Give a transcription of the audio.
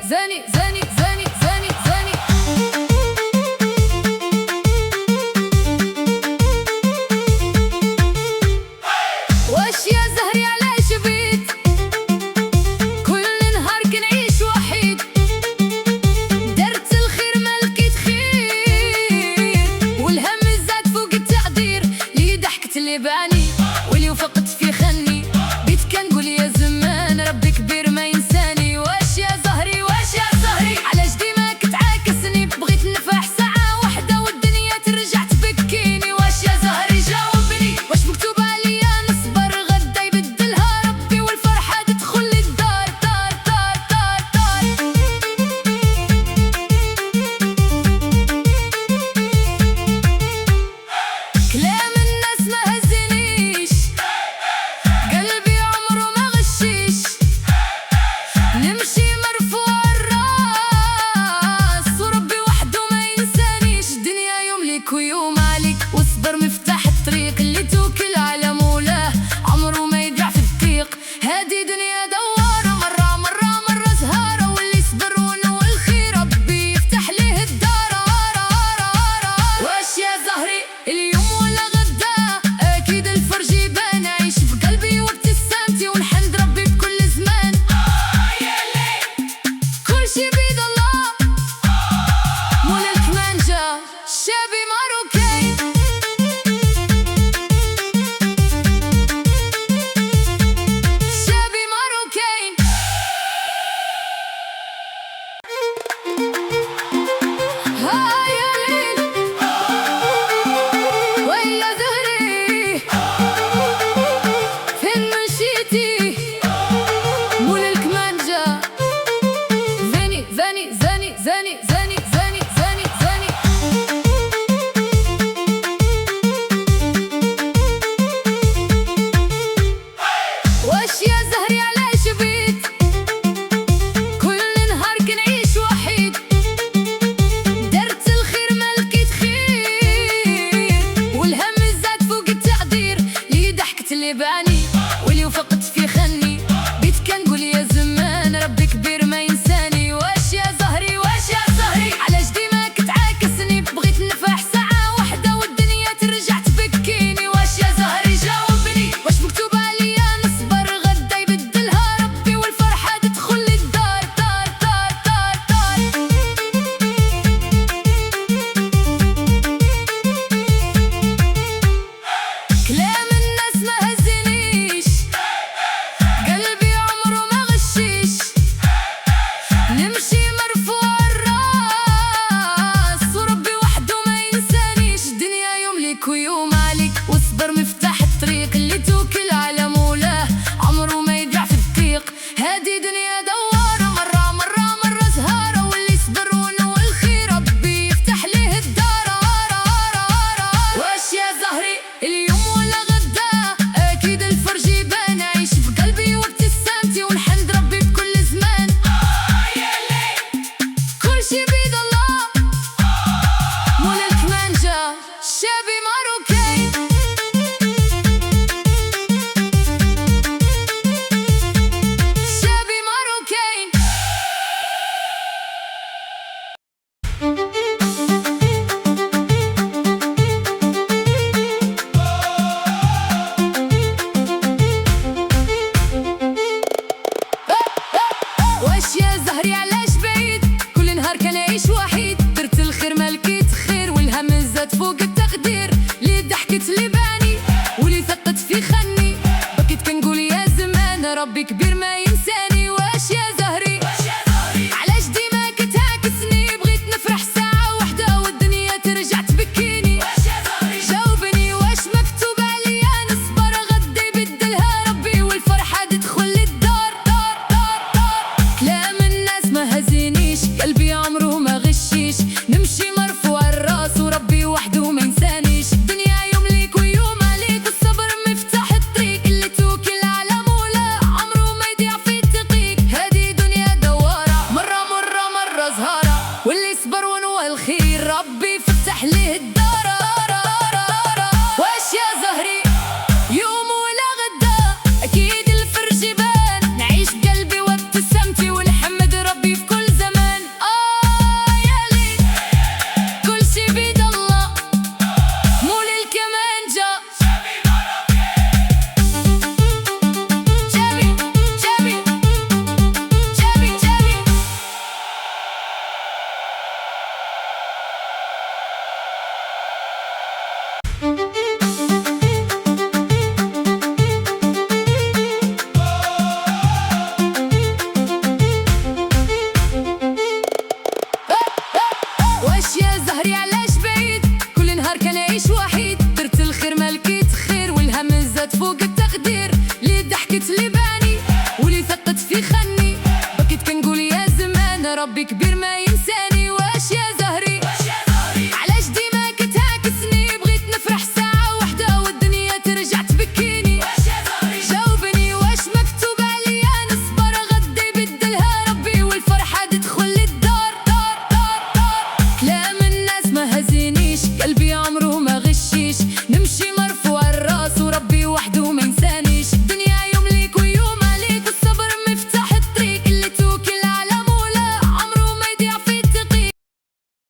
زاني زاني زاني زاني زاني. واش يا زهري علاش بيت كل نهار كنعيش وحيد؟ درت الخير ما لقيت خير والهم زاد فوق التقدير. لي ضحكت اللي باني واللي وفقت في خني، بيت كنقول يا زمان ربي كبير ما ينساني. واش يا زهري واش يا زهري علاش ديما كتعاكسني؟ بغيت نفرح ساعة واحدة والدنيا ترجع تبكيني. واش يا زهري جاوبني، واش مكتوب عليا نصبر غدا يبدلها ربي والفرحة تدخل لي الدار دار دار دار دار. كلام الناس ما هزنيش، قلبي عمره ما غشيش، نمشي مرفوع الراس وربي وحده ما ينسانيش. دنيا يوم ليك ويوم عليك، واصبر مفتاح الطريق اللي توكل على مولاه عمره ما يدع في الضيق. هادي دنيا دوارة مرة مرة مرة زهارة، واللي صبر ونوى الخير ربي يفتح ليه الدار. واش يا زهري اليوم ولا غدا اكيد الفرج يبان، عيش بقلبي وابتسامتي ونحمد ربي بكل زمان. كل شي بيد الله مول الكمانجة شابي ماروكين. شابي ماروكين ها يا ليل ويا زهري فين مشيتي مول الكمانجة. زاني زاني زاني زاني زاني زاني زاني زاني. واش يا زهري علاش بيت كل نهار كنعيش وحيد؟ درت الخير ما لقيت خير والهم زاد فوق التقدير. لي ضحكت اللي باني واللي وفقت في خني، بيت كنقول يا زمان ربي كبير ما ينساني. واش يا زهري واش يا زهري علاش ديما كتعاكسني؟ بغيت نفرح ساعة واحدة والدنيا ترجع تبكيني. واش يا زهري جاوبني، واش مكتوب عليا نصبر غدا يبدلها ربي والفرحة تدخل لي الدار دار دار دار دار. كلام الناس ما هزنيش، قلبي عمره ما غشيش، نمشي مرفوع الراس وربي وحده ما ينسانيش. دنيا يوم ليك ويوم عليك، واصبر مفتاح الطريق اللي توكل على مولاه عمره ما يدع في الضيق. هادي دنيا دوارة مرة مرة مرة زهارة، واللي صبر ونوى الخير ربي يفتح ليه الدار. واش يا زهري اليوم ولا غدا اكيد الفرج يبان، عيش بقلبي وابتسامتي ونحمد ربي بكل زمان. كل شي بيد الله مول الكمانجة شابي ماروكين. شابي ماروكين واش يا زهري علاش بعيد كل نهار كنعيش وحيد؟ درت الخير ما لقيت خير والهم زاد فوق التقدير. لي ضحكت اللي باني واللي ثقت في خني، بكيت كنقول يا زمان ربي كبير ما ينساني. واش يا زهري علاش ديما كتعاكسني؟ بغيت نفرح ساعة واحدة والدنيا ترجع تبكيني. جاوبني، واش مكتوب عليا نصبر غدا يبدلها ربي والفرحة تدخل لي الدار دار دار دار. كلام الناس ربي كبير ما